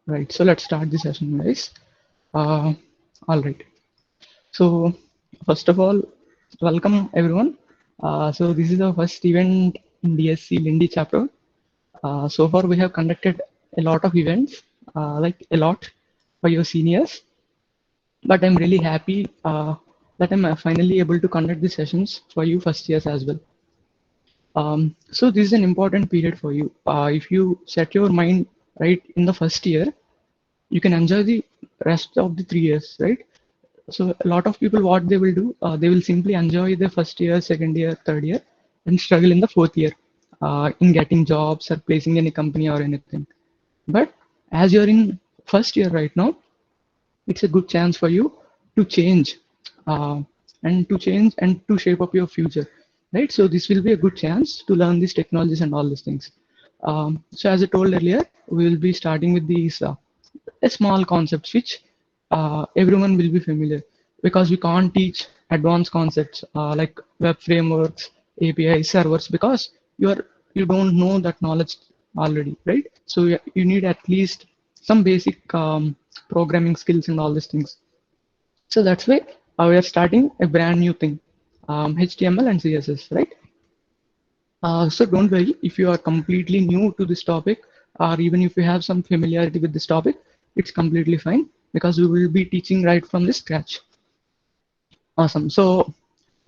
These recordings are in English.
Right, so let's start the session, guys. Uh, all right. So first of all, welcome everyone. So this is our first event in DSC Lindy chapter. So far we have conducted a lot of events, like a lot for your seniors. But I'm really happy that I'm finally able to conduct the sessions for you first years as well. So this is an important period for you. If you set your mind right in the first year, you can enjoy the rest of the 3 years, right? So a lot of people, what they will do, they will simply enjoy the first year, second year, third year, and struggle in the fourth year in getting jobs or placing any company or anything. But as you're in first year right now, it's a good chance for you to change uh, and to shape up your future, right? So this will be a good chance to learn these technologies and all these things. So as I told earlier, we will be starting with these a small concepts which everyone will be familiar, because we can't teach advanced concepts like web frameworks, API servers, because you don't know that knowledge already, right? So you need at least some basic programming skills and all these things. So that's why we are starting a brand new thing, HTML and CSS, right? So don't worry if you are completely new to this topic, or even if you have some familiarity with this topic, it's completely fine, because we will be teaching right from the scratch. Awesome. So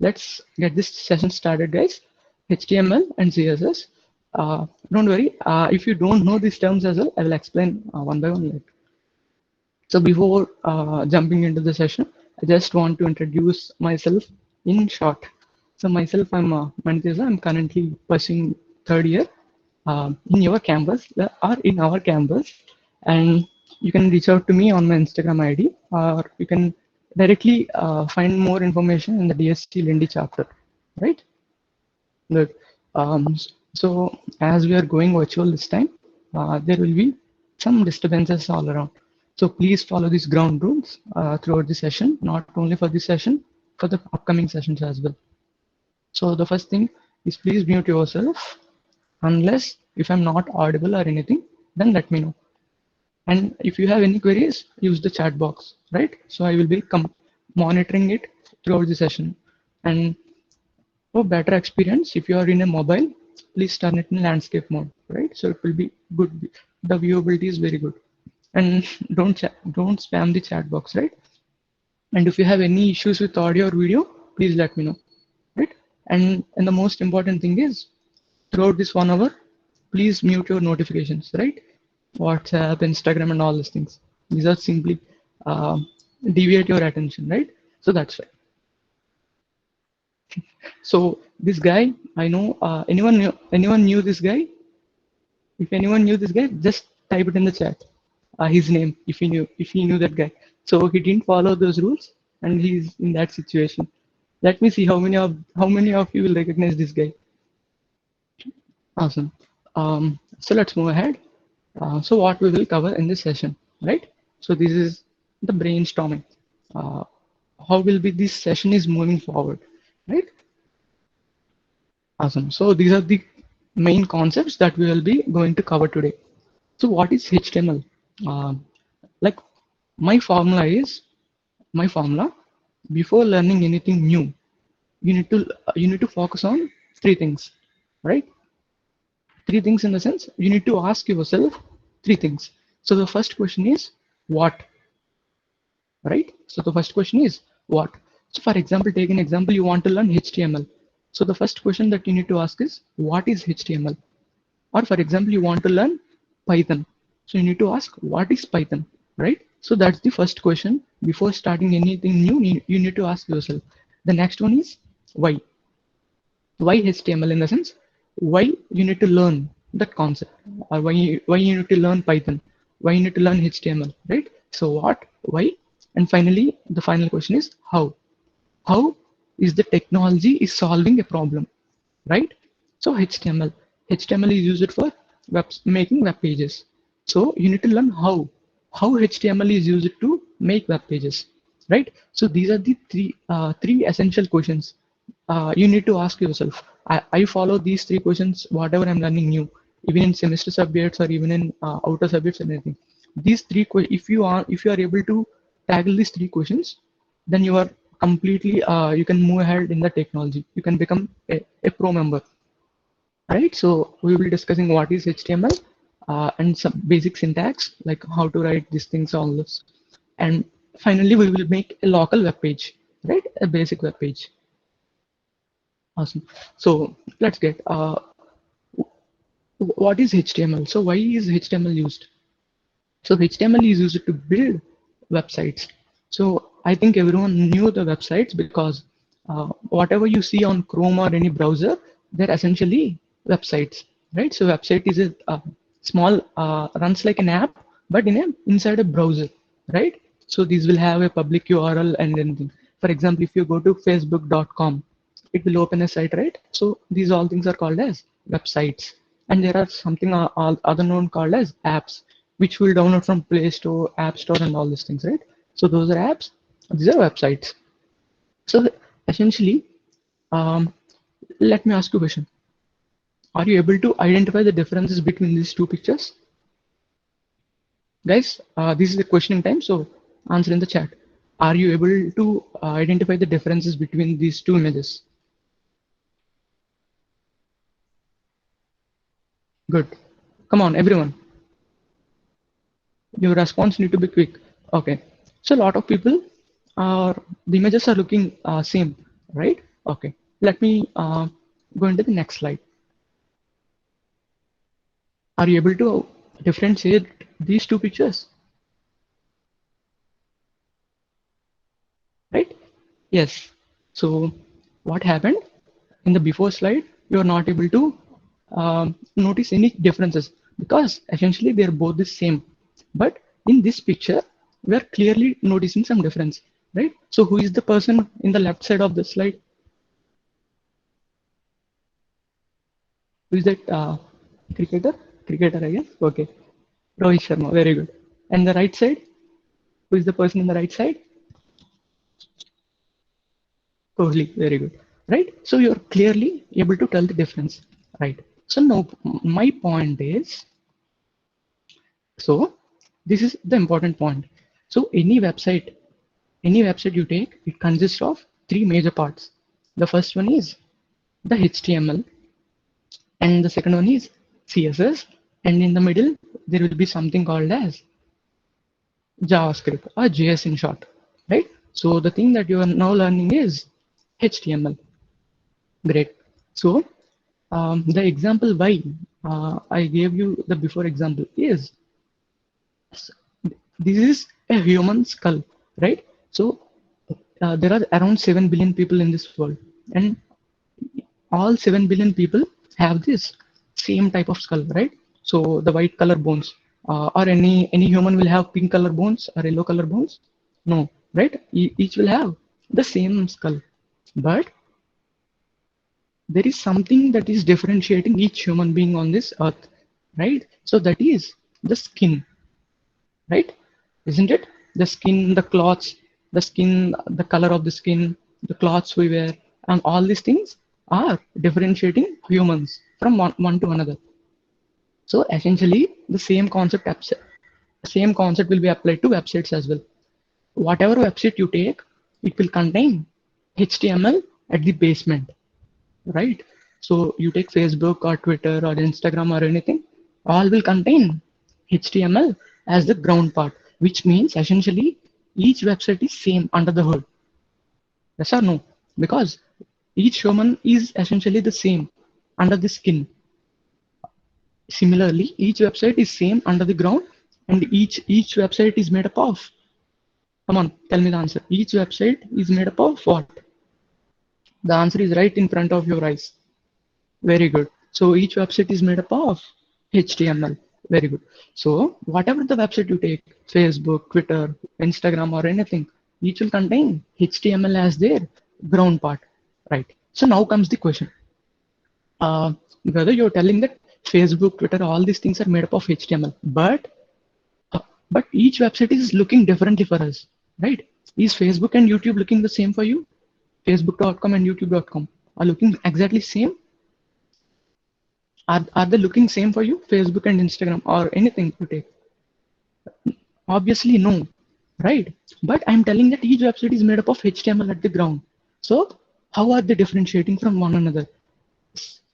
let's get this session started, guys. HTML and CSS. Don't worry. If you don't know these terms as well, I will explain one by one later. So before jumping into the session, I just want to introduce myself in short. So myself, I'm Manitesa. I'm currently pursuing third year in your campus or in our campus, and you can reach out to me on my Instagram ID, or you can directly find more information in the DSC Lindy chapter, right? Good. So as we are going virtual this time, there will be some disturbances all around. So please follow these ground rules throughout the session, not only for this session, for the upcoming sessions as well. So the first thing is, please mute yourself, unless if I'm not audible or anything, then let me know. And if you have any queries, use the chat box, right? So I will be monitoring it throughout the session. And for better experience, if you are in a mobile, please turn it in landscape mode, right? So it will be good. The viewability is very good. And don't spam the chat box, right? And if you have any issues with audio or video, please let me know, right? And the most important thing is, throughout this 1 hour, please mute your notifications, right? WhatsApp, Instagram, and all these things. These are simply uh, deviate your attention, right? So that's why. So this guy, I know anyone knew this guy? If anyone knew this guy, just type it in the chat. His name, if he knew that guy. So he didn't follow those rules, and he's in that situation. Let me see how many of you will recognize this guy. Awesome. So let's move ahead. So what we will cover in this session, right? So this is the brainstorming. Uh, how will be this session is moving forward, right? Awesome. So these are the main concepts that we will be going to cover today. So what is HTML? Like my formula. Before learning anything new, you need to focus on three things, right? Three things in the sense, you need to ask yourself three things. So the first question is what, right? So the first question is what. So for example, take an example, you want to learn HTML. So the first question that you need to ask is, what is HTML? Or for example, you want to learn Python. So you need to ask, what is Python, right? So that's the first question. Before starting anything new, you need to ask yourself. The next one is why. Why HTML, in the sense, why you need to learn that concept, or why you need to learn Python, why you need to learn HTML, right? So what, why, and finally, the final question is how. How is the technology is solving a problem, right? So HTML is used for making web pages. So you need to learn how HTML is used to make web pages, right? So these are the three essential questions you need to ask yourself. I follow these three questions whatever I'm learning new, even in semester subjects or even in outer subjects and anything. These three, if you are able to tackle these three questions, then you are completely you can move ahead in the technology. You can become a pro member, right? So we will be discussing what is HTML and some basic syntax, like how to write these things, all this. And finally, we will make a local web page, right? A basic web page. Awesome. So let's get what is HTML? So why is HTML used? So HTML is used to build websites. So I think everyone knew the websites because whatever you see on Chrome or any browser, they're essentially websites, right? So website is a small runs like an app, but inside a browser, right? So these will have a public URL and anything. For example, if you go to facebook.com, it will open a site, right? So these all things are called as websites, and there are something all other known called as apps, which will download from Play Store, App Store, and all these things, right? So those are apps. These are websites. So essentially, um, let me ask you a question. Are you able to identify the differences between these two pictures? Guys, this is a questioning time, so answer in the chat. Are you able to identify the differences between these two images? Good. Come on, everyone. Your response need to be quick. Okay. So a lot of people are, the images are looking same, right? Okay. Let me go into the next slide. Are you able to differentiate these two pictures? Right? Yes. So what happened in the before slide? You are not able to notice any differences because essentially they are both the same. But in this picture, we are clearly noticing some difference, right? So who is the person in the left side of the slide? Who is that cricketer? Cricketer, I guess. Okay. Rohit Sharma. Very good. And the right side? Who is the person in the right side? Kohli. Very good. Right. So you're clearly able to tell the difference. Right. So now my point is, so this is the important point. So any website you take, it consists of three major parts. The first one is the HTML, and the second one is CSS, and in the middle there will be something called as JavaScript or JS in short, right? So the thing that you are now learning is HTML. Great. So the example why I gave you the before example is this is a human skull, right? So there are around 7 billion people in this world, and all 7 billion people have this same type of skull, right? So the white color bones, or any human will have pink color bones or yellow color bones? No, right? Each will have the same skull, but there is something that is differentiating each human being on this earth, right? So that is the skin, right? Isn't it? The skin, the cloths, the skin, the color of the skin, the clothes we wear, and all these things are differentiating humans from one to another. So essentially, the same concept will be applied to websites as well. Whatever website you take, it will contain HTML at the basement, right? So you take Facebook or Twitter or Instagram or anything, all will contain HTML as the ground part, which means essentially each website is same under the hood. Yes or no? Because each human is essentially the same under the skin. Similarly, each website is same under the ground, and each website is made up of. Come on, tell me the answer. Each website is made up of what? The answer is right in front of your eyes. Very good. So each website is made up of HTML. Very good. So whatever the website you take, Facebook, Twitter, Instagram, or anything, each will contain HTML as their ground part, right? So now comes the question. Whether you're telling that Facebook, Twitter, all these things are made up of HTML, uh, but each website is looking differently for us, right? Is Facebook and YouTube looking the same for you? Facebook.com and YouTube.com are looking exactly same. Are they looking same for you? Facebook and Instagram or anything you take, Obviously, no, right? But I'm telling that each website is made up of HTML at the ground. So how are they differentiating from one another?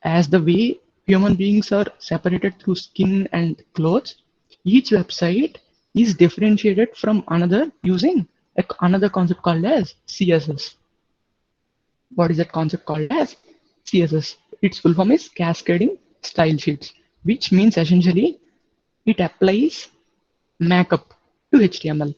As the way human beings are separated through skin and clothes, each website is differentiated from another using another concept called as CSS. What is that concept called as CSS? Its full form is Cascading Style Sheets, which means essentially it applies markup to HTML,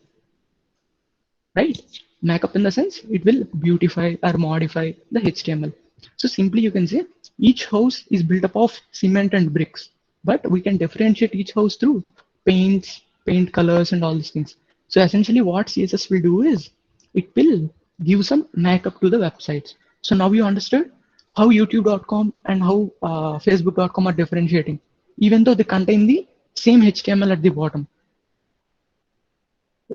right? Markup in the sense it will beautify or modify the HTML. So simply you can say each house is built up of cement and bricks, but we can differentiate each house through paints, paint colors and all these things. So essentially what CSS will do is it will give some markup to the websites. So now you understood how youtube.com and how facebook.com are differentiating, even though they contain the same HTML at the bottom.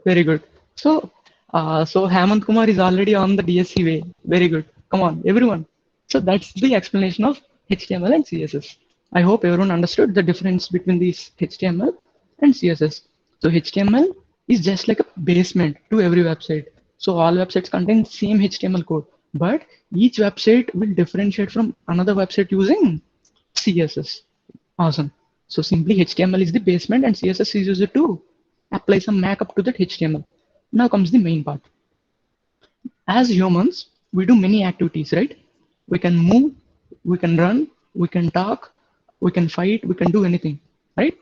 Very good. So Hemant Kumar is already on the DSC way. Very good. Come on, everyone. So that's the explanation of HTML and CSS. I hope everyone understood the difference between these HTML and CSS. So HTML is just like a basement to every website. So all websites contain same HTML code, but each website will differentiate from another website using CSS. Awesome. So simply HTML is the basement and CSS is used to apply some markup to that HTML. Now comes the main part. As humans, we do many activities, right? We can move, we can run, we can talk, we can fight, we can do anything, right?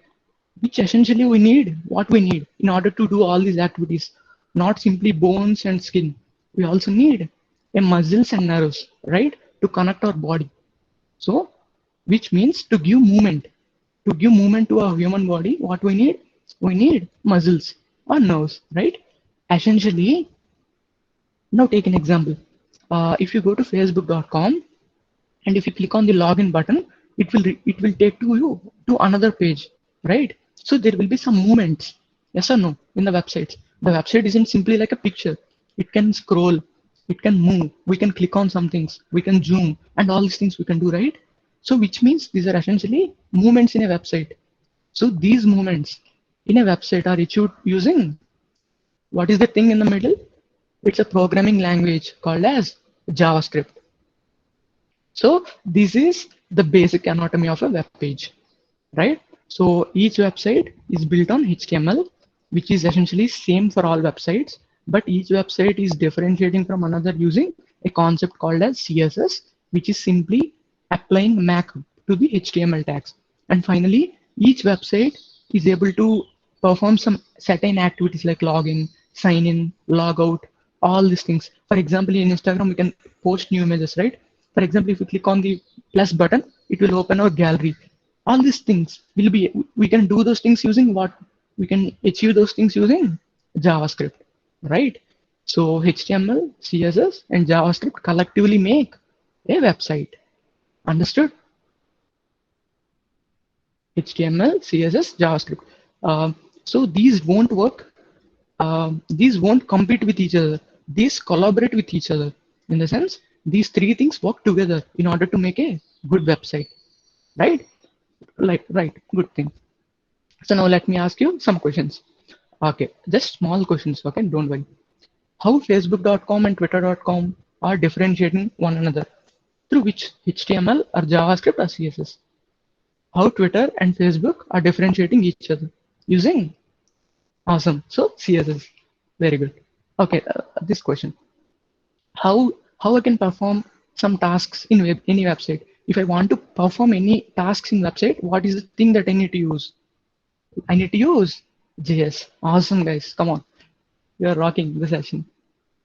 Which essentially we need what we need in order to do all these activities, not simply bones and skin. We also need a muscles and nerves, right? To connect our body. So, which means to give movement. To give movement to our human body, what we need? We need muscles or nerves, right? Essentially, now take an example. If you go to facebook.com and if you click on the login button, it will take to you to another page, right? So there will be some movements, yes or no, in the website. The website isn't simply like a picture. It can scroll, it can move, we can click on some things, we can zoom, and all these things we can do, right? So which means these are essentially movements in a website. So these movements in a website are achieved using what is the thing in the middle? It's a programming language called as JavaScript. So this is the basic anatomy of a web page, right? So each website is built on HTML, which is essentially same for all websites, but each website is differentiating from another using a concept called as CSS, which is simply applying MAC to the HTML tags. And finally, each website is able to perform some certain activities like login, sign in, log out, all these things. For example, in Instagram, we can post new images, right? For example, if you click on the plus button, it will open our gallery. All these things will be, we can do those things using what? We can achieve those things using JavaScript, right? So HTML, CSS, and JavaScript collectively make a website. Understood? HTML, CSS, JavaScript. So these won't work. These won't compete with each other. These collaborate with each other. In the sense, these three things work together in order to make a good website, right? Like, right, good thing. So now let me ask you some questions. Okay, just small questions, okay, don't worry. How Facebook.com and Twitter.com are differentiating one another? Through which HTML or JavaScript or CSS? How Twitter and Facebook are differentiating each other? Using awesome. So CSS. Very good. Okay, this question. How I can perform some tasks in any website? If I want to perform any tasks in website, what is the thing that I need to use? I need to use JS. Awesome, guys. Come on. You're rocking the session.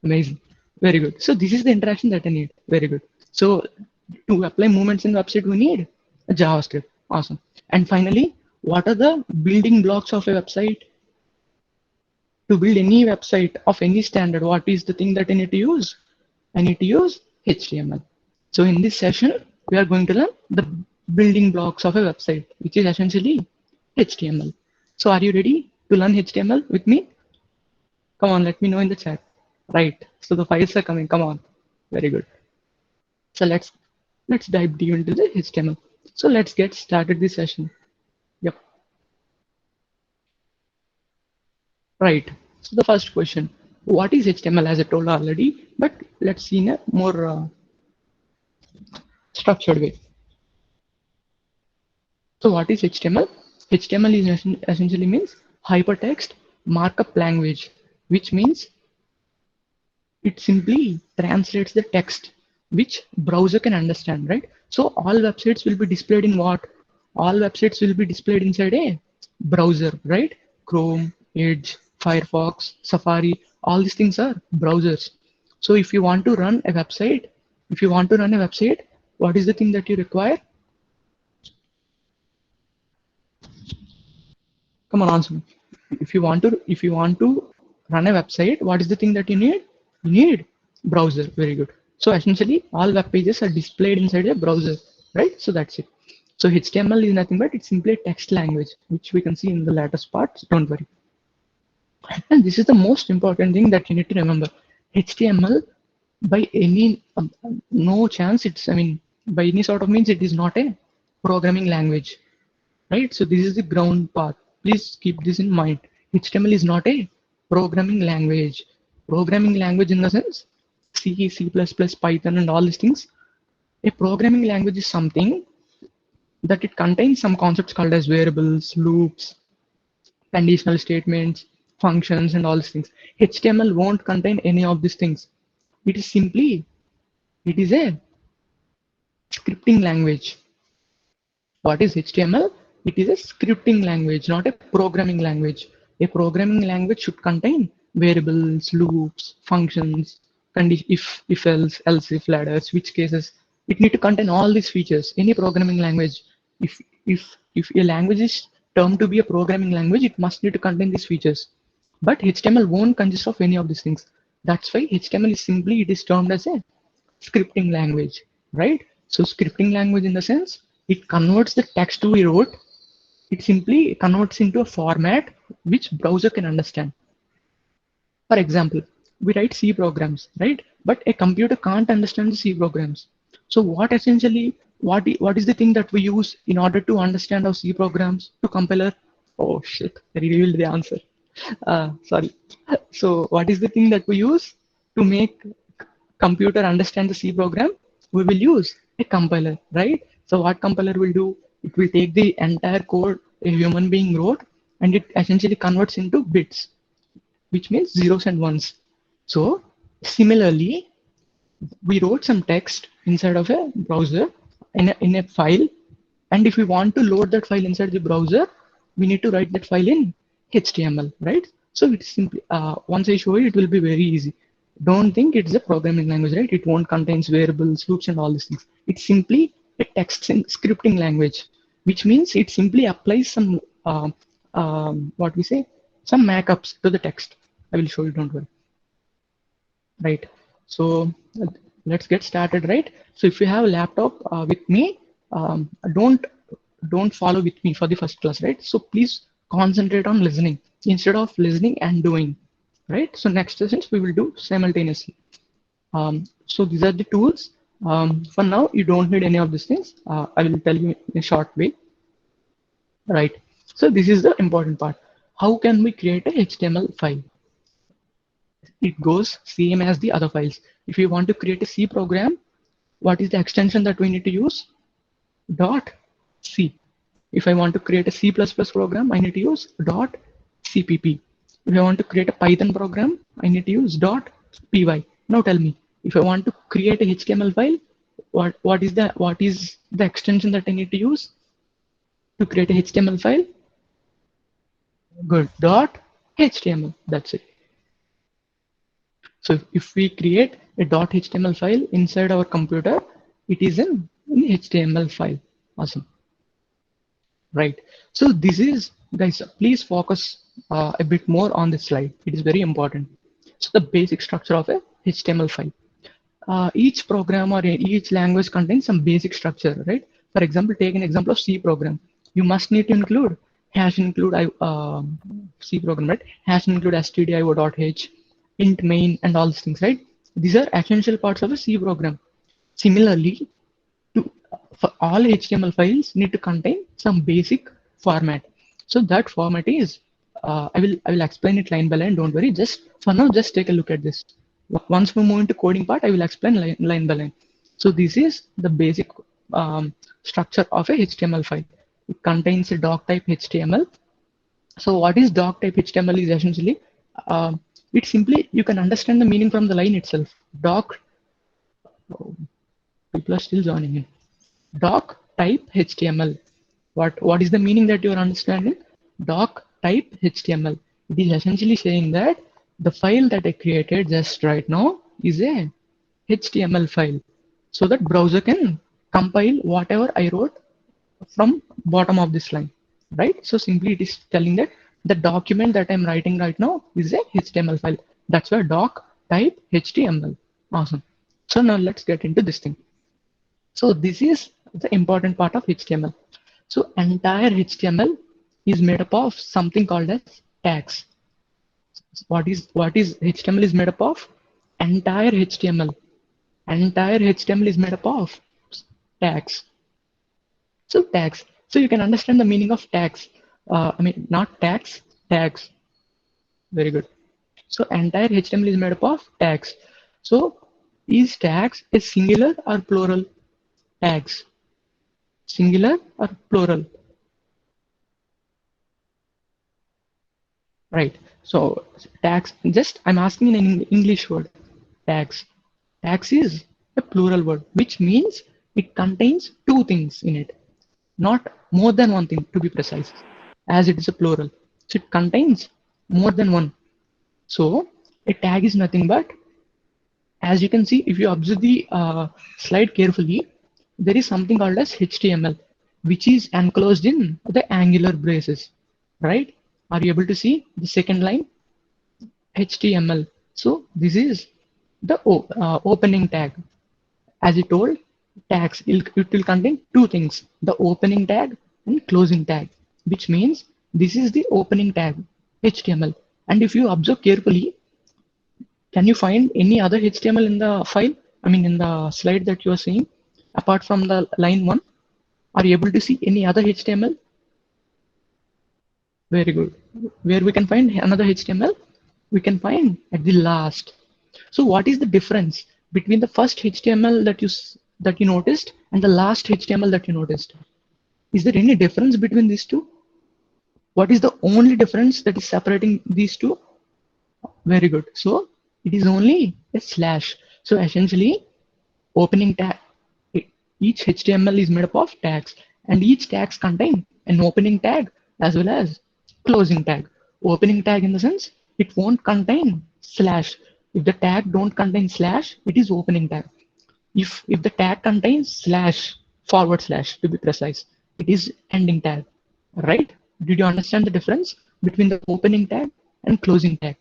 Amazing. Very good. So this is the interaction that I need. Very good. So to apply movements in the website, we need a JavaScript. Awesome. And finally, what are the building blocks of a website? To build any website of any standard, what is the thing that I need to use? I need to use HTML. So in this session, we are going to learn the building blocks of a website, which is essentially HTML. So are you ready to learn HTML with me? Come on, let me know in the chat. Right. So the files are coming. Come on. Very good. So let's dive deep into the HTML. So let's get started this session. Yep. Right. So the first question, what is HTML? As I told already, but let's see in a more structured way. So what is HTML? HTML is essentially means hypertext markup language, which means it simply translates the text which browser can understand, right? So all websites will be displayed in what? All websites will be displayed inside a browser, right? Chrome, Edge, Firefox, Safari, all these things are browsers. So if you want to run a website, what is the thing that you require? Come on, answer me. If you want to run a website, what is the thing that you need? You need browser. Very good. So essentially, all web pages are displayed inside a browser, right? So that's it. So HTML is nothing but it's simply a text language, which we can see in the latest parts. Don't worry. And this is the most important thing that you need to remember. HTML, by any no chance, it's I mean by any sort of means, it is not a programming language, right? So this is the ground path. Please keep this in mind. HTML is not a programming language. Programming language in the sense C, C++, Python, and all these things. A programming language is something that it contains some concepts called as variables, loops, conditional statements, functions, and all these things. HTML won't contain any of these things. It is simply, it is a scripting language. What is HTML? It is a scripting language, not a programming language. A programming language should contain variables, loops, functions, if else if ladder, switch cases. It need to contain all these features. Any programming language, if a language is termed to be a programming language, it must need to contain these features. But HTML won't consist of any of these things. That's why HTML is simply it is termed as a scripting language, right? So scripting language in the sense it converts the text we wrote, it simply converts into a format which browser can understand. For example, we write C programs, right? But a computer can't understand the C programs. So what is the thing that we use in order to understand our C programs to compiler? Oh shit, I revealed the answer. Sorry. So what is the thing that we use to make computer understand the C program? We will use a compiler, right? So what compiler will do? It will take the entire code a human being wrote and it essentially converts into bits, which means zeros and ones. So similarly, we wrote some text inside of a browser in a file, and if we want to load that file inside the browser, we need to write that file in HTML, right? So it's simply once I show you, it will be very easy. Don't think it's a programming language, right? It won't contains variables, loops, and all these things. It's simply a text scripting language, which means it simply applies some what we say, some markups to the text. I will show you. Don't worry. Right. So let's get started, right? So if you have a laptop with me, don't follow with me for the first class, right? So please concentrate on listening instead of listening and doing, right? So next sessions we will do simultaneously. So these are the tools. For now, you don't need any of these things. I will tell you in a short way, right? So this is the important part. How can we create a HTML file? It goes same as the other files. If you want to create a C program, what is the extension that we need to use? Dot C. If I want to create a C++ program, I need to use dot CPP. If I want to create a Python program, I need to use dot PY. Now tell me, if I want to create a HTML file, what is the extension that I need to use to create a HTML file? Good. Dot HTML. That's it. So if we create a .html file inside our computer, it is an HTML file. Awesome. Right. So this is, guys, please focus a bit more on this slide. It is very important. So the basic structure of a HTML file. Each program or each language contains some basic structure, right? For example, take an example of C program. You must need to include hash include C program, right? Hash include stdio.h, int main, and all these things, right? These are essential parts of a C program. Similarly, for all HTML files need to contain some basic format. So that format is I will explain it line by line. Don't worry. Just for now, just take a look at this. Once we move into coding part, I will explain line by line. So this is the basic structure of a HTML file. It contains a doc type HTML. So what is doc type HTML is essentially, it simply, you can understand the meaning from the line itself. Doc, oh, people are still joining in. Doc type HTML. What is the meaning that you are understanding? Doc type HTML. It is essentially saying that the file that I created just right now is a HTML file, so that browser can compile whatever I wrote from bottom of this line, right? So simply it is telling that the document that I'm writing right now is a HTML file. That's why doc type HTML. Awesome. So now let's get into this thing. So this is the important part of HTML. So entire HTML is made up of something called as tags. What is HTML is made up of? Entire HTML. Entire HTML is made up of tags. So tags. So you can understand the meaning of tags. I mean, not tags, tags. Very good. So entire HTML is made up of tags. So is tags a singular or plural? Tags. Singular or plural? Right. So tags, just I'm asking in an English word. Tags. Tags is a plural word, which means it contains two things in it, not more than one thing to be precise, as it is a plural. So it contains more than one. So a tag is nothing but, as you can see, if you observe the slide carefully, there is something called as HTML, which is enclosed in the angular braces, right? Are you able to see the second line? HTML. So this is the opening tag. As it told, tags, it will contain two things, the opening tag and closing tag, which means this is the opening tag, HTML. And if you observe carefully, can you find any other HTML in the file? I mean, in the slide that you are seeing, apart from the line 1, are you able to see any other HTML? Very good. Where we can find another HTML? We can find at the last. So what is the difference between the first HTML that you noticed and the last HTML that you noticed? Is there any difference between these two? What is the only difference that is separating these two? Very good. So it is only a slash. So essentially, opening tag, each HTML is made up of tags, and each tags contain an opening tag as well as closing tag. Opening tag in the sense it won't contain slash. If the tag don't contain slash, it is opening tag. If the tag contains slash, forward slash to be precise, it is ending tag, right? Did you understand the difference between the opening tag and closing tag?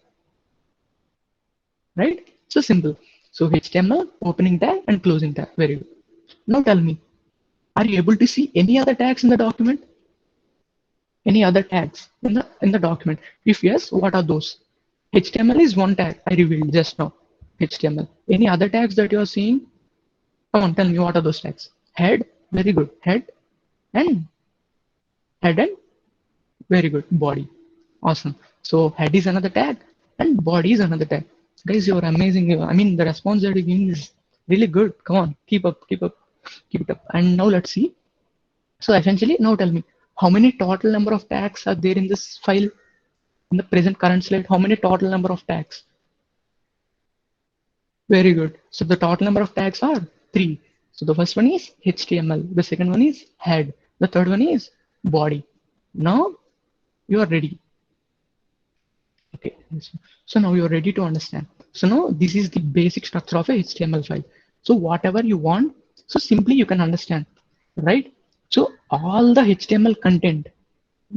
Right? So simple. So HTML, opening tag and closing tag. Very good. Now tell me, are you able to see any other tags in the document? Any other tags in the document? If yes, what are those? HTML is one tag I revealed just now. HTML. Any other tags that you are seeing? Come on, tell me what are those tags? Head, very good. Head and very good. Body. Awesome. So head is another tag and body is another tag. Guys, you're amazing. I mean, the response that you're giving is really good. Come on, keep up, keep up, keep it up. And now let's see. So essentially, now tell me, how many total number of tags are there in this file? In the present current slide, how many total number of tags? Very good. So the total number of tags are 3. So the first one is HTML. The second one is head. The third one is body. Now you are ready. Okay. So now you're ready to understand. So now this is the basic structure of a HTML file. So whatever you want, so simply you can understand, right? So all the HTML content,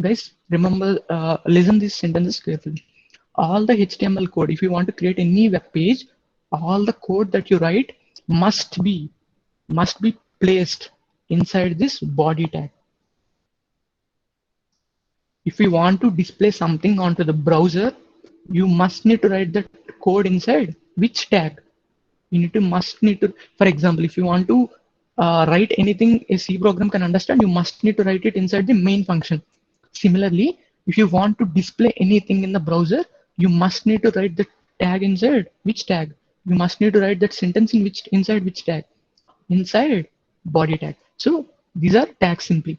guys, remember, listen these sentences carefully. All the HTML code, if you want to create any web page, all the code that you write must be placed inside this body tag. If you want to display something onto the browser, you must need to write the code inside which tag. You must need to, for example, if you want to write anything a C program can understand, you must need to write it inside the main function. Similarly, if you want to display anything in the browser, you must need to write the tag inside which tag. You must need to write that sentence in which inside which tag, inside body tag. So these are tags simply.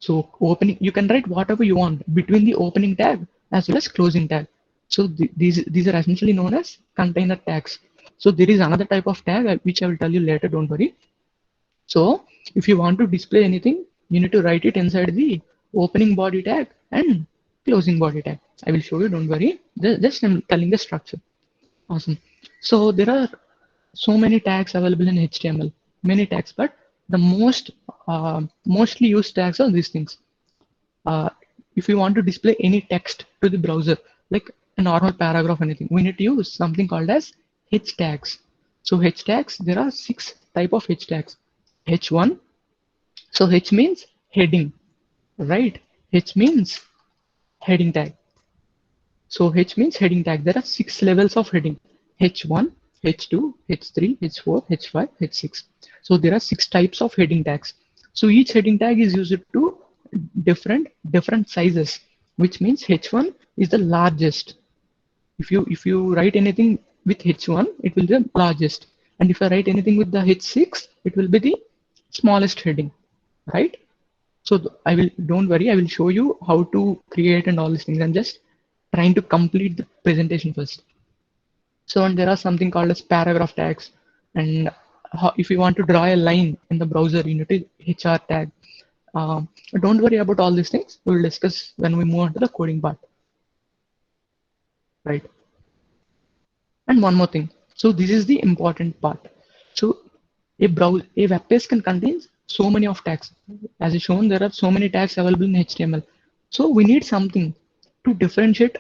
So opening, you can write whatever you want between the opening tag as well as closing tag. So these are essentially known as container tags. So there is another type of tag which I will tell you later, don't worry. So if you want to display anything, you need to write it inside the opening body tag and closing body tag. I will show you, don't worry. Just I'm telling the structure. Awesome. So there are so many tags available in HTML, many tags, but the mostly used tags are these things. If you want to display any text to the browser, like a normal paragraph, anything, we need to use something called as H tags. So H tags, there are 6 type of H tags. H1, so H means heading, right? H means heading tag. So H means heading tag. There are 6 levels of heading: H1, H2, H3, H4, H5, H6. So there are 6 types of heading tags. So each heading tag is used to different sizes, which means H1 is the largest. If you write anything with H1, it will be the largest, and if I write anything with the H6, it will be the smallest heading, right? So I will, don't worry, I will show you how to create and all these things. I'm just trying to complete the presentation first. So, and there are something called as paragraph tags, and if you want to draw a line in the browser, you need to HR tag. Don't worry about all these things. We'll discuss when we move on to the coding part, right? And one more thing. So this is the important part. So a web page can contain so many of tags. As is shown, there are so many tags available in HTML. So we need something to differentiate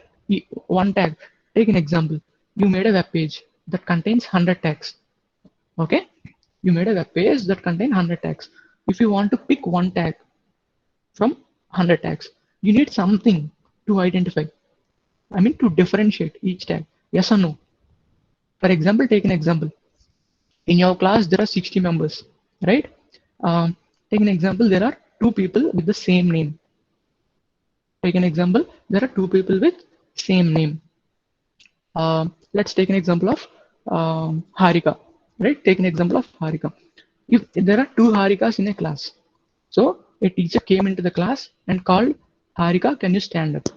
one tag. Take an example. You made a web page that contains 100 tags. Okay? You made a web page that contains 100 tags. If you want to pick one tag from 100 tags, you need something to identify. I mean, to differentiate each tag. Yes or no? For example, take an example. In your class, there are 60 members, right? Take an example, there are 2 people with the same name. Take an example, there are 2 people with same name. Let's take an example of Harika, right? Take an example of Harika. If there are 2 Harikas in a class, so a teacher came into the class and called, Harika, can you stand up?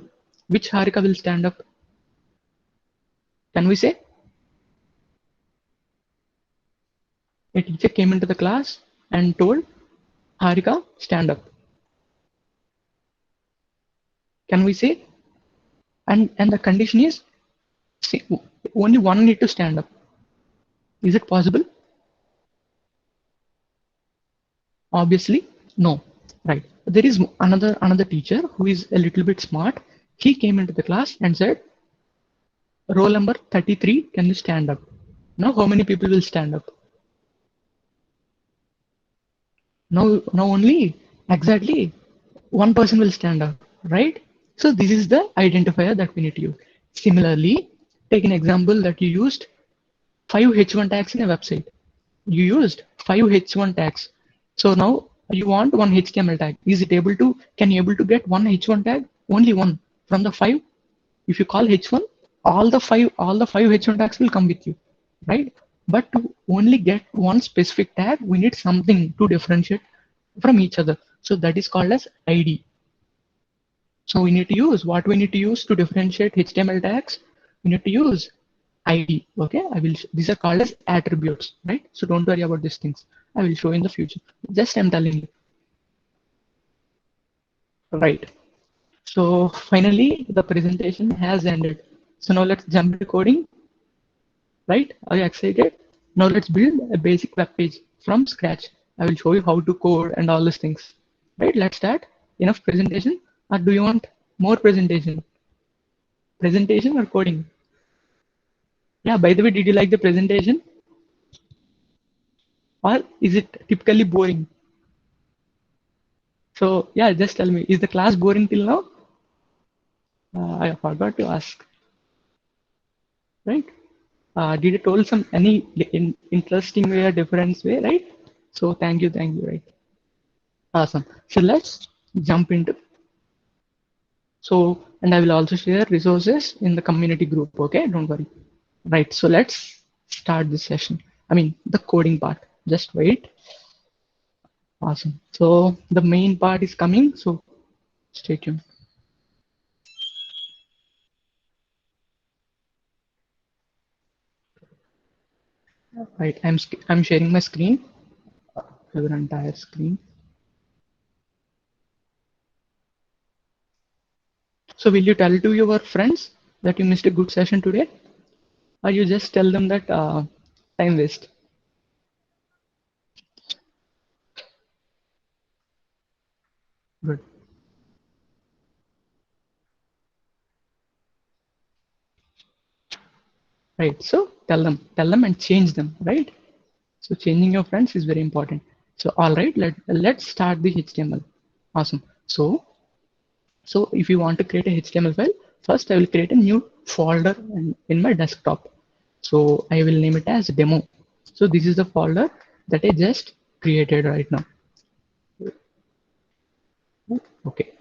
Which Harika will stand up? Can we say? A teacher came into the class and told, Harika, stand up. Can we say? And the condition is, see, only one need to stand up. Is it possible? Obviously, no. Right. There is another teacher who is a little bit smart. He came into the class and said, roll number 33, can you stand up? Now how many people will stand up? Now only exactly one person will stand up, right? So this is the identifier that we need to use. Similarly, take an example that you used 5 H1 tags in a website. You used 5 H1 tags. So now you want one HTML tag. Is it able to, can you able to get one H1 tag? Only one from the 5. If you call H1, all the five H1 tags will come with you, right? But to only get one specific tag, we need something to differentiate from each other. So that is called as ID. So we need to use, what we need to use to differentiate HTML tags? We need to use ID. Okay, these are called as attributes, right? So don't worry about these things. I will show in the future. Just I'm telling you. Right. So finally, the presentation has ended. So now let's jump into coding. Right? Are you excited? Now let's build a basic web page from scratch. I will show you how to code and all these things. Right? Let's start. Enough presentation, or do you want more presentation? Presentation or coding? Yeah, by the way, did you like the presentation? Or is it typically boring? So yeah, just tell me, is the class boring till now? I forgot to ask. Right? Did it told some any interesting way or different way, right? So thank you, right? Awesome. So let's jump into So, and I will also share resources in the community group. Okay, don't worry. Right. So let's start this session. I mean, the coding part. Just wait. Awesome. So the main part is coming. So stay tuned. Right. I'm sharing my screen. Your entire screen. So will you tell to your friends that you missed a good session today, or you just tell them that time waste? Good. Right. So tell them and change them. Right. So changing your friends is very important. So all right, let's start the HTML. Awesome. So if you want to create a HTML file, first I will create a new folder in my desktop. So I will name it as demo. So this is the folder that I just created right now. Okay.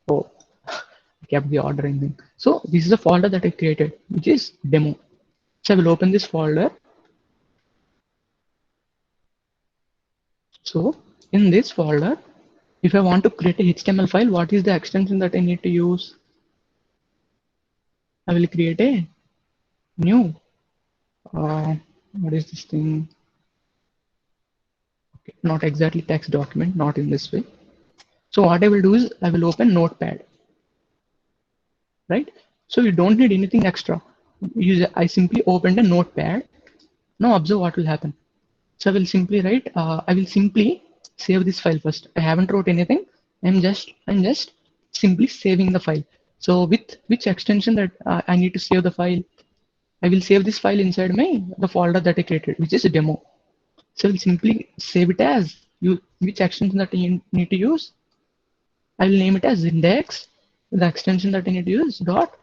Oh, I kept the ordering thing. So this is the folder that I created, which is demo. So I will open this folder. So in this folder, if I want to create a HTML file, what is the extension that I need to use? I will create a new, what is this thing? Okay, not exactly text document, not in this way. So what I will do is I will open Notepad, right? So you don't need anything extra. I simply opened a Notepad. Now observe what will happen. So I will simply save this file first. I haven't wrote anything. I'm just simply saving the file. So with which extension that I need to save the file, I will save this file inside the folder that I created, which is a demo. So I'll simply save it as which extension that I need to use. I will name it as index. The extension that I need to use dot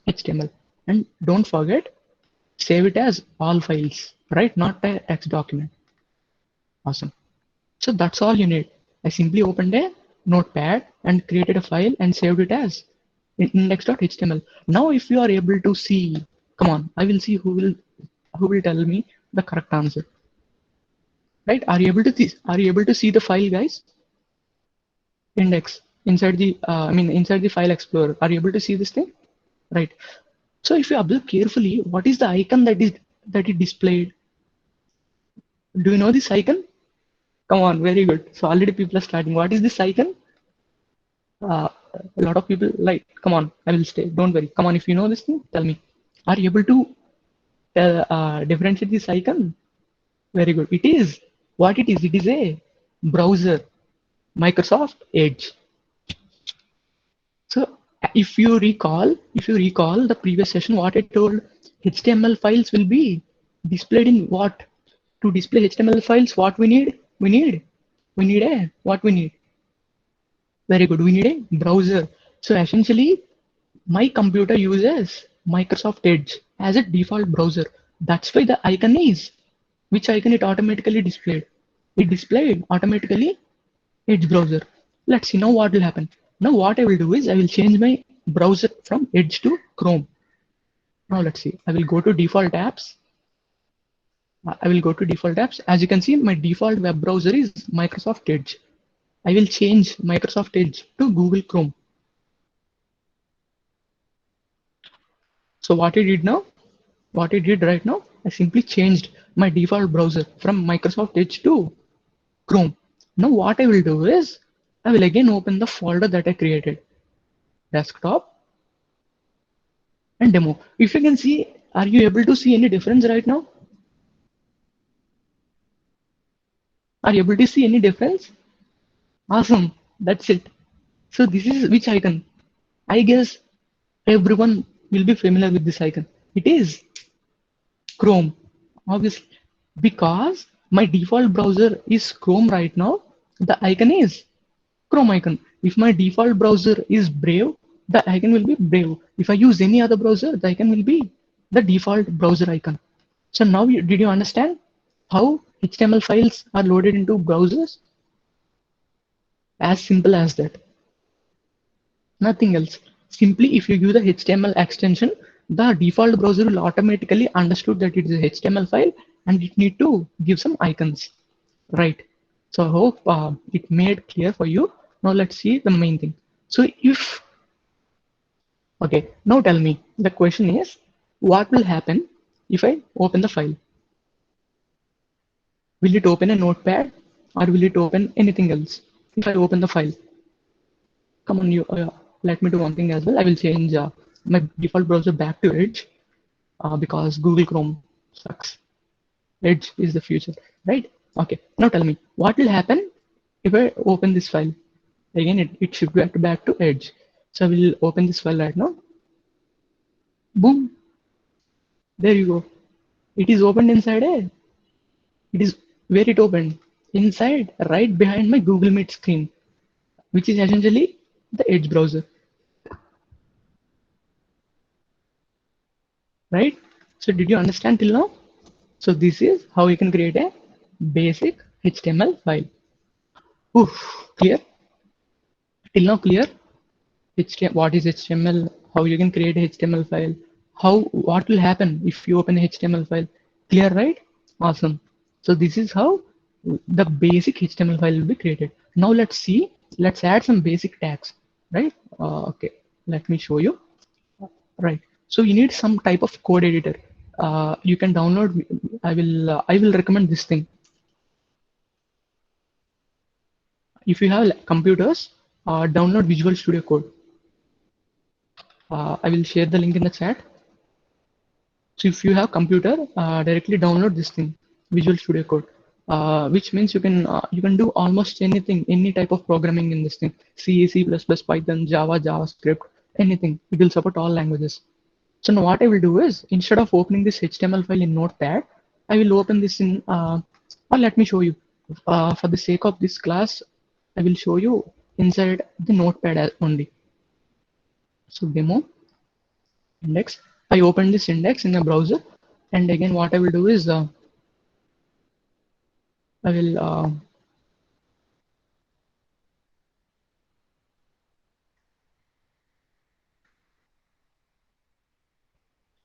HTML. And don't forget, save it as all files, right? Not a text document. Awesome. So that's all you need. I simply opened a notepad and created a file and saved it as index.html. Now, if you are able to see, come on, I will see who will tell me the correct answer. Right? Are you able to see the file, guys? Index inside inside the file explorer. Are you able to see this thing? Right. So if you observe carefully, what is the icon that is displayed? Do you know this icon? Come on, very good. So already people are starting. What is this icon? A lot of people like, come on, I will stay. Don't worry. Come on, if you know this thing, tell me. Are you able to differentiate this icon? Very good. It is what it is. It is a browser, Microsoft Edge. So if you recall the previous session, what I told, HTML files will be displayed in what? To display HTML files, what we need? We need a, what we need? Very good. We need a browser. So essentially, my computer uses Microsoft Edge as a default browser. That's why the icon is, which icon it automatically displayed? It displayed automatically Edge browser. Let's see now what will happen. Now what I will do is I will change my browser from Edge to Chrome. Now let's see. I will go to default apps. I will go to default apps. As you can see, my default web browser is Microsoft Edge. I will change Microsoft Edge to Google Chrome. So what I did now, what I did right now, I simply changed my default browser from Microsoft Edge to Chrome. Now what I will do is I will again open the folder that I created, desktop and demo. If you can see, are you able to see any difference right now? Are you able to see any difference? Awesome, that's it. So this is which icon? I guess everyone will be familiar with this icon. It is Chrome, obviously, because my default browser is Chrome right now. The icon is Chrome icon. If my default browser is Brave, the icon will be Brave. If I use any other browser, the icon will be the default browser icon. So now did you understand how HTML files are loaded into browsers? As simple as that. Nothing else. Simply, if you use the HTML extension, the default browser will automatically understood that it is a HTML file and it need to give some icons, right? So I hope it made clear for you. Now let's see the main thing. So if, okay, now tell me, the question is, what will happen if I open the file? Will it open a notepad or will it open anything else? If I open the file, come on, you let me do one thing as well. I will change my default browser back to Edge because Google Chrome sucks. Edge is the future, right? Okay, now tell me, what will happen if I open this file? Again, it should back to Edge. So I will open this file right now. Boom, there you go. It is opened inside a, it is where it opened? Inside, right behind my Google Meet screen, which is essentially the Edge browser, right? So did you understand till now? So this is how you can create a basic HTML file. Oof, clear? Till now clear? HTML, what is HTML? How you can create a HTML file? How, what will happen if you open a HTML file? Clear, right? Awesome. So this is how the basic HTML file will be created. Now let's see, let's add some basic tags, right? Okay, let me show you. Right. So you need some type of code editor. You can download. I will recommend this thing. If you have computers, download Visual Studio Code. I will share the link in the chat. So if you have computer, directly download this thing, Visual Studio Code, which means you can do almost anything, any type of programming in this thing. C, C++, Python, Java, JavaScript, anything. It will support all languages. So now what I will do is, instead of opening this HTML file in Notepad, I will open this in, or let me show you. For the sake of this class, I will show you inside the Notepad only. So demo index. I open this index in the browser, and again what I will do is I will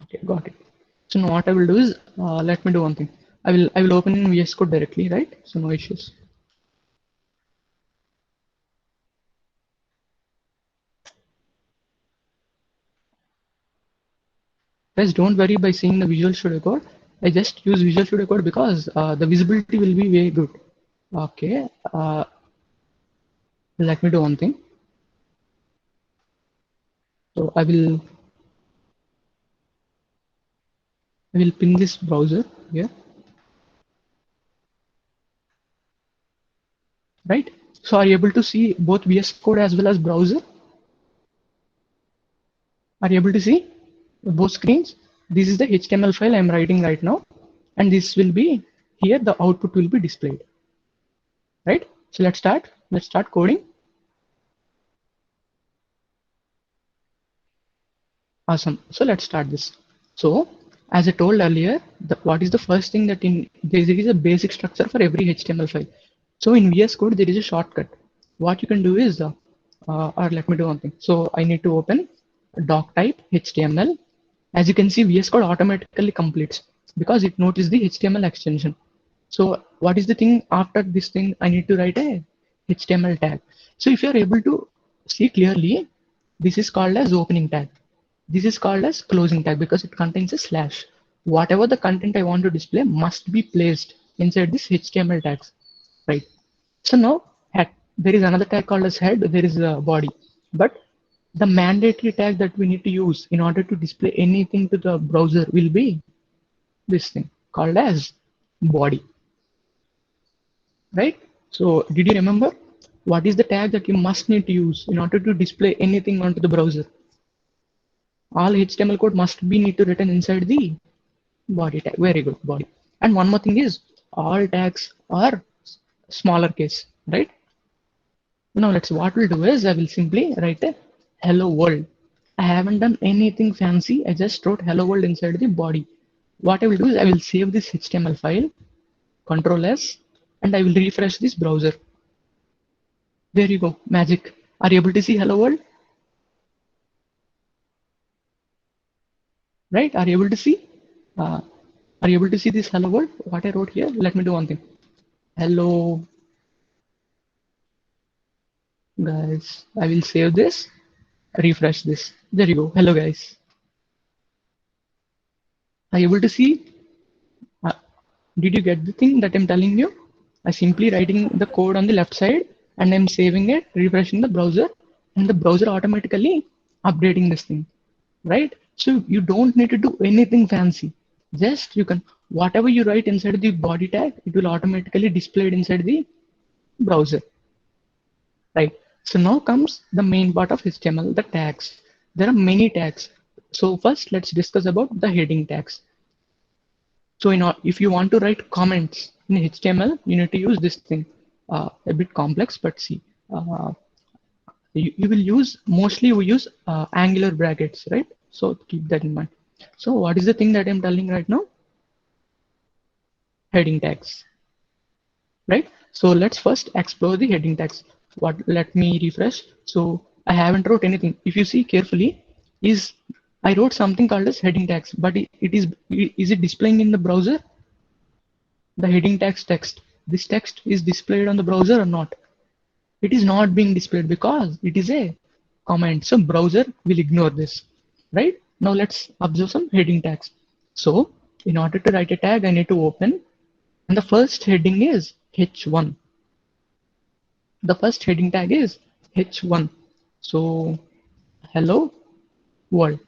okay, got it. So now what I will do is let me do one thing. I will open in VS Code directly, right? So no issues. Guys, don't worry by seeing the Visual Studio Code. I just use Visual Studio Code because the visibility will be very good. Okay, let me do one thing. So I will pin this browser here, right? So are you able to see both VS Code as well as browser? Are you able to see both screens? This is the HTML file I'm writing right now, and this will be here. The output will be displayed, right? So let's start. Let's start coding. Awesome. So let's start this. So as I told earlier, what is the first thing that there is a basic structure for every HTML file. So in VS Code, there is a shortcut. What you can do is, or let me do one thing. So I need to open doc type HTML. As you can see, VS Code automatically completes because it notices the HTML extension. So what is the thing after this thing? I need to write a HTML tag. So if you are able to see clearly, this is called as opening tag. This is called as closing tag because it contains a slash. Whatever the content I want to display must be placed inside this HTML tags, right? So now there is another tag called as head, there is a body, but the mandatory tag that we need to use in order to display anything to the browser will be this thing called as body, right? So did you remember what is the tag that you must need to use in order to display anything onto the browser? All HTML code must be need to written inside the body tag. Very good, body. And one more thing is all tags are smaller case, right? Now let's what we'll do is I will simply write a hello world. I haven't done anything fancy. I just wrote hello world inside the body. What I will do is I will save this HTML file, Control S, and I will refresh this browser. There you go, magic. Are you able to see hello world? right? Are you able to see? Uh, are you able to see this hello world? What I wrote here? Let me do one thing. Hello, guys. I will save this, refresh this. There you go. Hello, guys. Are you able to see? Uh, did you get the thing that I'm telling you? I simply writing the code on the left side and I'm saving it, refreshing the browser, and the browser automatically updating this thing, right? So you don't need to do anything fancy. Just you can whatever you write inside the body tag, it will automatically display it inside the browser, right? So now comes the main part of HTML, the tags. There are many tags. So first, let's discuss about the heading tags. So if you want to write comments in HTML, you need to use this thing. A bit complex, but see, uh, you will use mostly we use angular brackets, right? So keep that in mind. So what is the thing that I'm telling right now? Heading tags, right? So let's first explore the heading tags. Let me refresh. So I haven't wrote anything. If you see carefully, is I wrote something called as heading tags, but is it displaying in the browser? The heading tags text. This text is displayed on the browser or not? It is not being displayed because it is a comment. So browser will ignore this, right? Now let's observe some heading tags. So in order to write a tag, I need to open, and the first heading is H1. The first heading tag is H1. So hello world.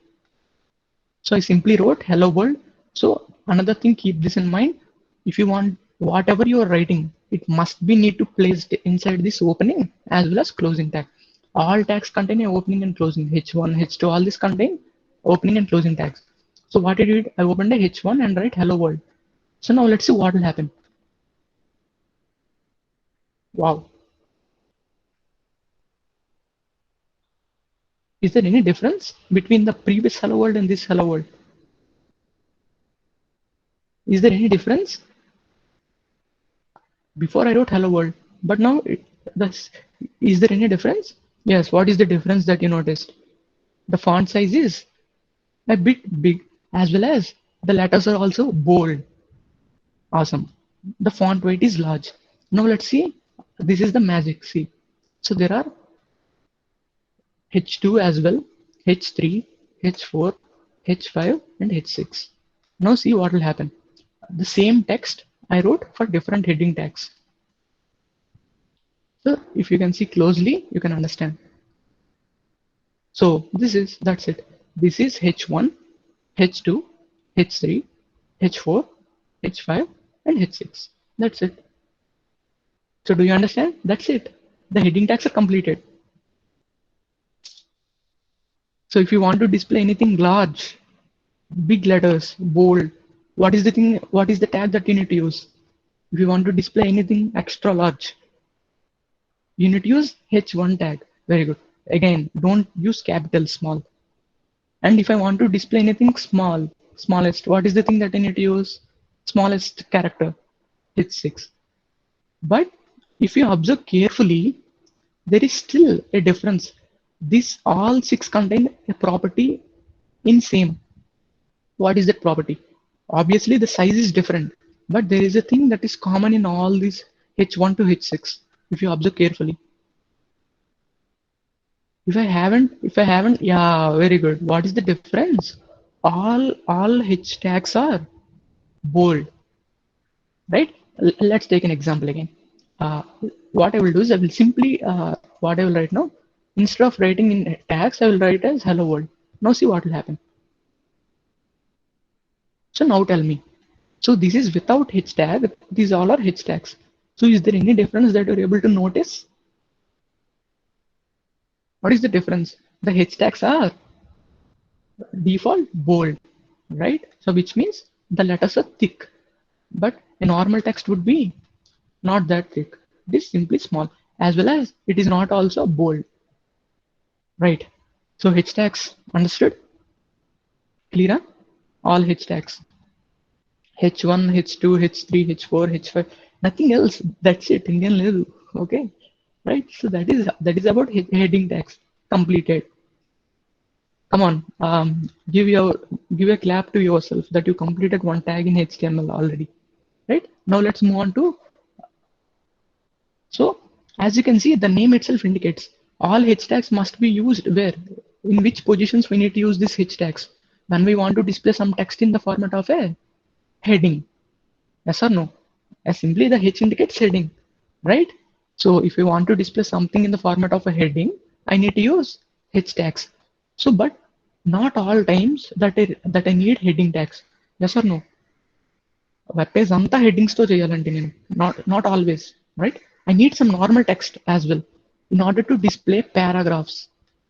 So I simply wrote hello world. So another thing, keep this in mind. If you want whatever you are writing, it must be need to place inside this opening as well as closing tag. All tags contain a opening and closing. H1, H2, all this contain opening and closing tags. So what I did, I opened a H1 and write hello world. So now let's see what will happen. Wow. Is there any difference between the previous hello world and this hello world? Is there any difference? Before I wrote hello world, but now this, is there any difference? Yes, what is the difference that you noticed? The font size is a bit big, as well as the letters are also bold. Awesome. The font weight is large. Now let's see. This is the magic. See. So there are H2 as well, H3, H4, H5, and H6. Now see what will happen. The same text I wrote for different heading tags. So if you can see closely, you can understand. So that's it. This is H1, H2, H3, H4, H5, and H6. That's it. So do you understand? That's it. The heading tags are completed. So if you want to display anything large, big letters, bold, what is the tag that you need to use? If you want to display anything extra large, you need to use H1 tag. Very good. Again, don't use capital small. And if I want to display anything small, smallest, what is the thing that I need to use? Smallest character, H6. But if you observe carefully, there is still a difference. These all six contain a property in same. What is that property? Obviously, the size is different, but there is a thing that is common in all these H1 to H6. If you observe carefully. If I haven't, yeah, very good. What is the difference? All H tags are bold, right? Let's take an example again. Uh, what I will do is I will simply, what I will write now, instead of writing in tags, I will write as hello world. Now see what will happen. So now tell me. So this is without H tag. These all are H tags. So is there any difference that you're able to notice? What is the difference? The H tags are default bold, right? So which means the letters are thick, but a normal text would be not that thick. It is simply small, as well as it is not also bold, right? So H tags understood? Clear? Huh? All H tags. H1, H2, H3, H4, H5, nothing else. That's it. Indian level. Okay, right? So that is about heading tags completed. Come on, give a clap to yourself that you completed one tag in HTML already, right? Now let's move on to, so as you can see, the name itself indicates all H tags must be used where, in which positions we need to use this H tags when we want to display some text in the format of a heading. Yes or no? As simply the H indicates heading, right? So if we want to display something in the format of a heading, I need to use H tags. So, but not all times that I need heading tags. Yes or no? Web page anta headings తో చేయాలంటే నేను not always, right? I need some normal text as well in order to display paragraphs.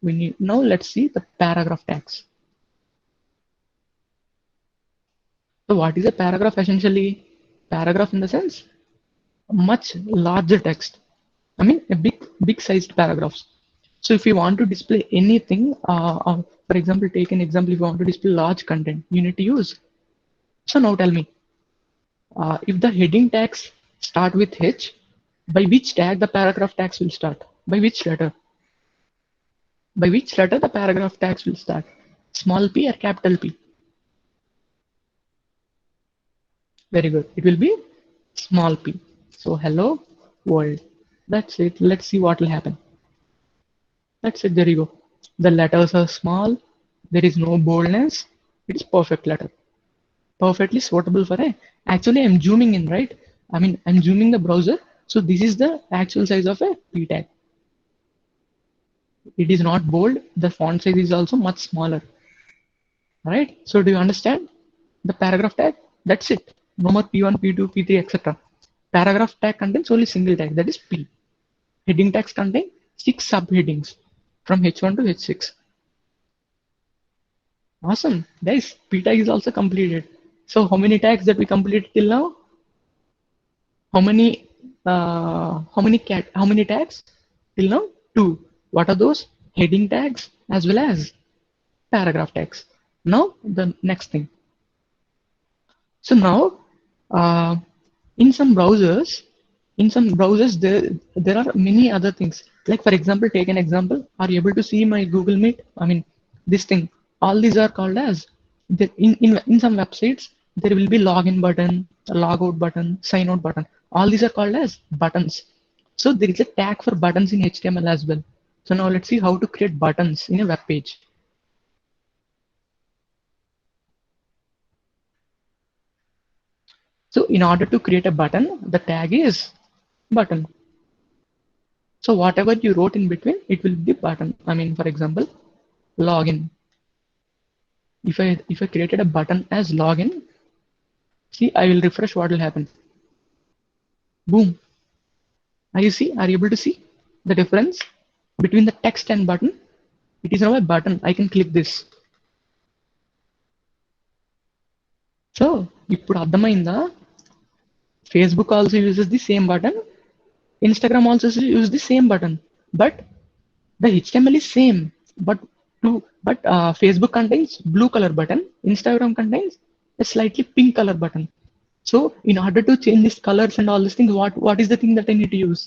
We need, now let's see the paragraph tags. So what is a paragraph essentially? Paragraph in the sense much larger text. I mean a big sized paragraphs. So if you want to display anything, for example, take an example, if you want to display large content, you need to use. So now tell me, if the heading tags start with H, by which tag the paragraph tags will start? By which letter? By which letter the paragraph tags will start? Small p or capital P? Very good. It will be small p. So hello world. That's it. Let's see what will happen. That's it. There you go. The letters are small. There is no boldness. It is perfect letter. Perfectly suitable for a. Actually, I'm zooming in, right? I mean, I'm zooming the browser. So this is the actual size of a p tag. It is not bold. The font size is also much smaller, right? So do you understand the paragraph tag? That's it. No more P1, P2, P3, etc. Paragraph tag contains only single tag, that is P. Heading tags contain 6 subheadings from H1 to H6. Awesome, guys. P tag is also completed. So how many tags that we completed till now? How many? How many tags till now? 2. What are those? Heading tags as well as paragraph tags. Now the next thing. So now, uh, in some browsers, there are many other things. Like for example, take an example. Are you able to see my Google Meet? I mean, this thing. All these are called as in some websites there will be login button, logout button, sign out button. All these are called as buttons. So there is a tag for buttons in HTML as well. So now let's see how to create buttons in a web page. So in order to create a button, the tag is button. So whatever you wrote in between, it will be button. I mean, for example, login. If I created a button as login, see, I will refresh. What will happen? Boom. Are you able to see the difference between the text and button? It is now a button. I can click this. So ఇప్పుడు అర్థమైందా? Facebook also uses the same button. Instagram also uses the same button. But the HTML is same. But Facebook contains blue color button. Instagram contains a slightly pink color button. So in order to change these colors and all these things, what is the thing that I need to use?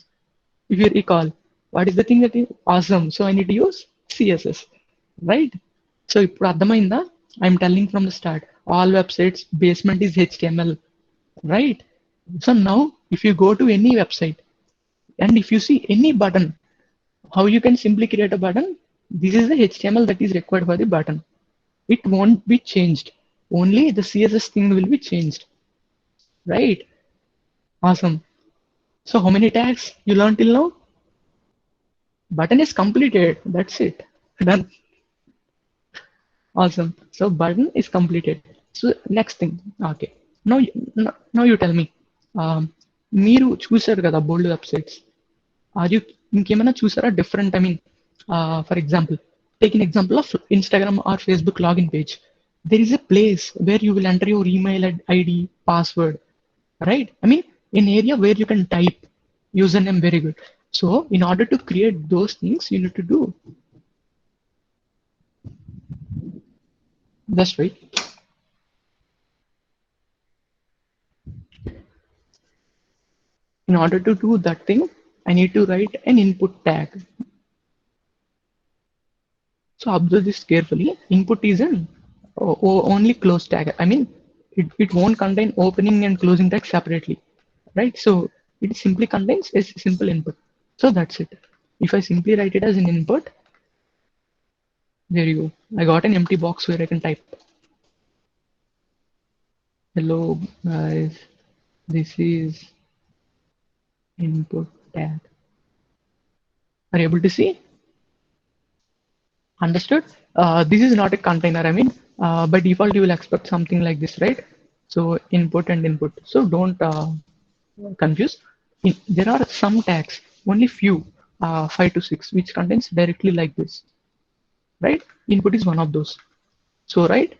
If you recall, what is the thing that is awesome? So I need to use CSS, right? So ఇప్పుడు అర్థమైందా? I'm telling from the start, all websites basement is HTML, right? So now if you go to any website and if you see any button, how you can simply create a button? This is the HTML that is required for the button. It won't be changed. Only the CSS thing will be changed, right? Awesome. So how many tags you learned till now? Button is completed. That's it. Done. Awesome. So button is completed. So next thing. Okay. Now you tell me. మీరు చూసారు కదా బోల్డ్ websites. Are you ఇంకేమైనా చూసారా different? I mean for example, take an example of Instagram or Facebook login page. There is a place where you will enter your email ID, password, right? I mean, an area where you can type username. Very good. So in order to create those things, you need to do that's right. In order to do that thing, I need to write an input tag. So observe this carefully. Input is an only close tag. I mean, it won't contain opening and closing tags separately, right? So it simply contains a simple input. So that's it. If I simply write it as an input, there you go. I got an empty box where I can type. Hello guys, this is input tag. Are you able to see? Understood? This is not a container. I mean, by default, you will expect something like this, right? So input and input. So don't confuse. There are some tags, only few, 5 to 6, which contains directly like this, right? Input is one of those. So, right?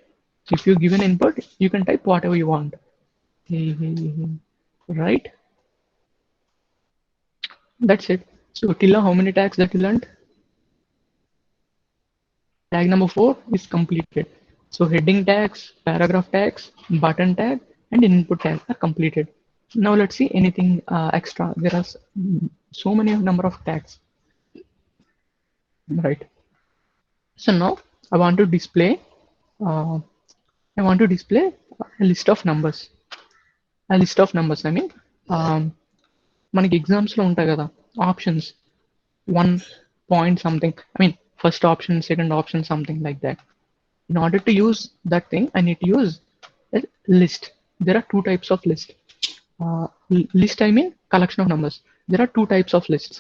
If you give an input, you can type whatever you want. Right? That's it. So, till how many tags that you learned? Tag number 4 is completed. So heading tags, paragraph tags, button tag, and input tag are completed. Now let's see anything extra. There are so many number of tags, right? So now I want to display. Uh, I want to display a list of numbers. A list of numbers. I mean, మనకి exams లో ఉంటాయి కదా options 1 point something. I mean, first option, second option, something like that. In order to use that thing, I need to use a list. There are two types of list. List, I mean collection of numbers. There are two types of lists: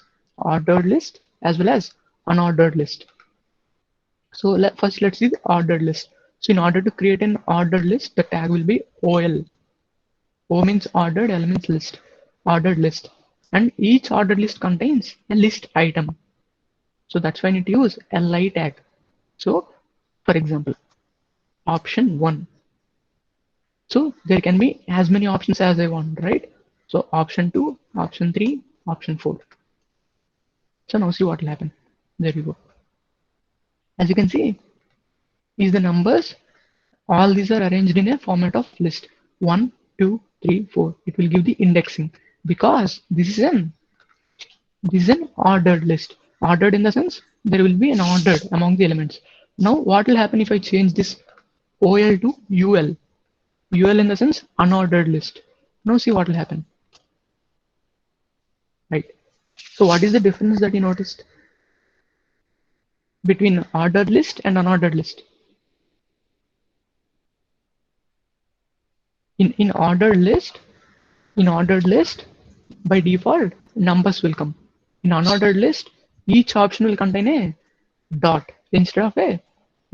ordered list as well as unordered list. So first let's see the ordered list. So in order to create an ordered list, the tag will be OL. O means ordered, L means list. Ordered list. And each ordered list contains a list item. So that's why I need to use LI tag. So for example, option 1. So there can be as many options as I want, right? So option 2, option 3, option 4. So now see what will happen. There you go. As you can see, is the numbers, all these are arranged in a format of list 1, 2, 3, 4. It will give the indexing because this is an ordered list. Ordered in the sense there will be an order among the elements. Now what will happen if I change this OL to UL? UL in the sense unordered list. Now see what will happen. Right. So what is the difference that you noticed between ordered list and unordered list? In ordered list, by default numbers will come. In unordered list, each option will contain a dot instead of a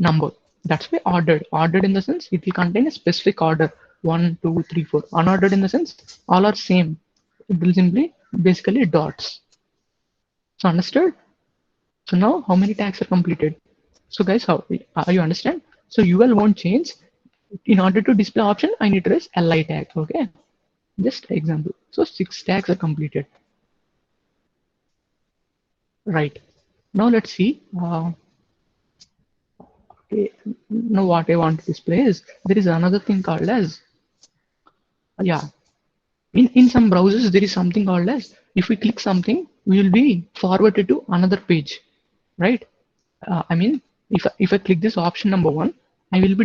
number. That's why ordered. Ordered in the sense it will contain a specific order 1, 2, 3, 4. Unordered in the sense all are same. It will simply basically dots. So understood? So now how many tags are completed? So guys, how you understand? So UL won't change. In order to display option, I need to use LI tag. Okay. Just example. So 6 tags are completed. Right. Now let's see. Okay. Now what I want to display is there is another thing called as in some browsers there is something called as if we click something we will be forwarded to another page, right? I mean if I click this option number 1, I will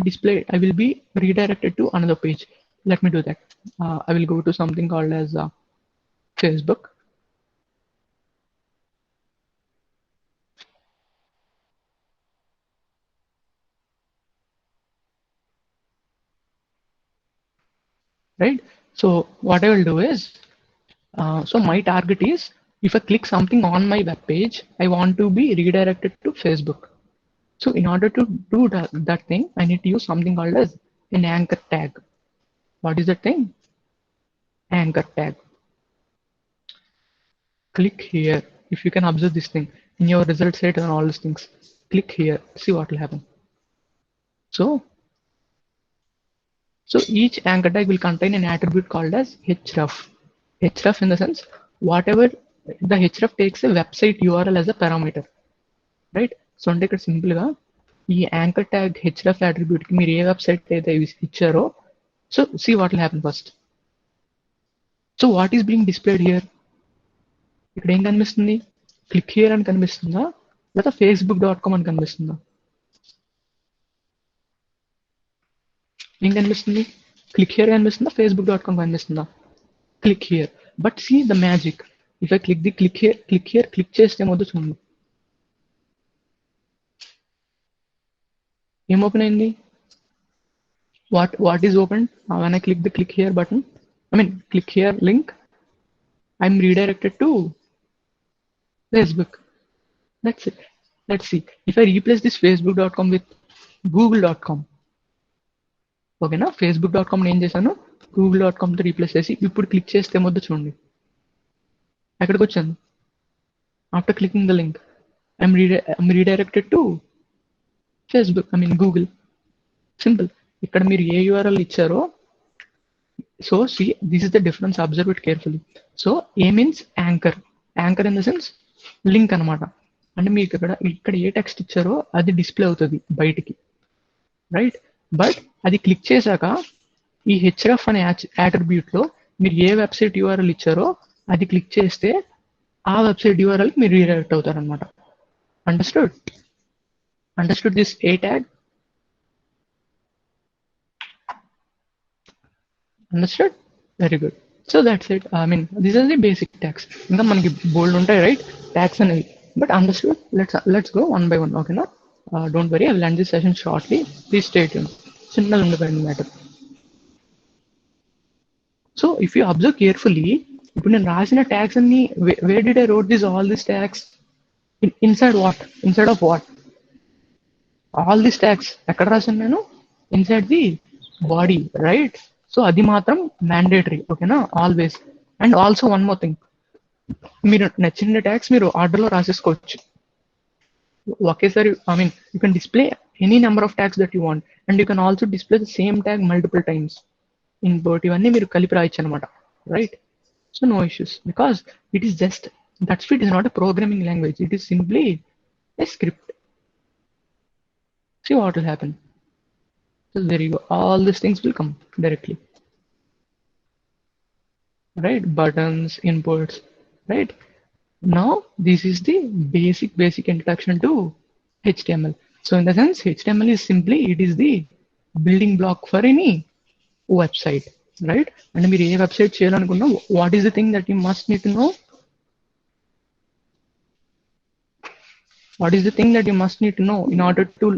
be redirected to another page. Let me do that. I will go to something called as Facebook. Right. So what I will do is, so my target is if I click something on my web page, I want to be redirected to Facebook. So in order to do that thing, I need to use something called as an anchor tag. What is that thing? Anchor tag. Click here. If you can observe this thing in your result set and all these things, click here. See what will happen. So each anchor tag will contain an attribute called as href. Href in the sense whatever the href takes a website URL as a parameter, right? So అంటే ఇక్కడ simple గా ఈ anchor tag href attribute కి మీరు ఏ website అయితే ఇచ్చారో so see what will happen first. So what is being displayed here? ఇక్కడ ఏం కనిపిస్తుంది? క్లిక్ హియర్ అని కనిపిస్తుందా లేదా facebook.com అని కనిపిస్తుందా? ఏం కనిపిస్తుంది? క్లిక్ హియర్ కనిపిస్తుందా, facebook.com కనిపిస్తుందా? Click here. But see the magic, if I click the click here click చేస్తే మొదలు చూడండి ఏం ఓపెన్ అయింది. what is opened when I click the click here button, I mean click here link, I'm redirected to Facebook. That's it. Let's see if I replace this facebook.com with google.com. ఓకేనా, facebook.com ఏం చేశాను, google.com తో replace చేసి ఇప్పుడు click చేస్తే మొదలు చూడండి ఎక్కడికి వచ్చాను. After clicking the link I'm redirected to Facebook, I mean Google. Simple. ఇక్కడ మీరు ఏ యూఆర్ఎల్ ఇచ్చారో, so see this is the difference, observe it carefully. So A means anchor, anchor in the sense link అనమాట. అంటే మీకు ఇక్కడ ఏ text ఇచ్చారో అది display అవుతుంది బయటికి, రైట్. బట్ అది క్లిక్ చేశాక ఈ హెచ్ఎఫ్ అనే యాట్రిబ్యూట్ లో మీరు ఏ వెబ్సైట్ యూఆర్ఎల్ ఇచ్చారో అది క్లిక్ చేస్తే ఆ వెబ్సైట్ యూఆర్ఎల్ మీరు రీడైరెక్ట్ అవుతారు అనమాట. Understood this A tag? Understood? Very good. So that's it. I mean, these are the basic tags. ఇంకా మనకి బోల్డ్ ఉంటాయి, రైట్, ట్యాగ్స్ అనేవి. But understood. Let's go one by one. ఓకేనా, don't worry, I will end this session shortly. Please stay tuned. చిన్నగా ఉండిపోయింది matter. So if you observe carefully, ఇప్పుడు నేను రాసిన ట్యాగ్స్ అన్ని where did I wrote this all this tags? Inside what? Inside of what? All this tags ఎక్కడ రాశాను నేను? Inside the body, right. So అది మాత్రం మ్యాండేటరీ, ఓకేనా, always. And also one more thing, మీరు నచ్చిన ట్యాగ్స్ మీరు ఆర్డర్లో రాసేసుకోవచ్చు ఒకేసారి. I mean you can display any number of tags that you want, and you can also display the same tag multiple times in bot. ఇవన్నీ మీరు కలిపి రాయొచ్చు అనమాట, right. So no issues, because it is just, that's it is not a programming language, it is simply a script. See what will happen. So there you go, all these things will come directly, right? Buttons, inputs, right? Now this is the basic introduction to HTML. So in the sense, HTML is simply, it is the building block for any website, right? And మీరు ఏ website చేయాలనుకున్నా, what is the thing that you must need to know? What is the thing that you must need to know in order to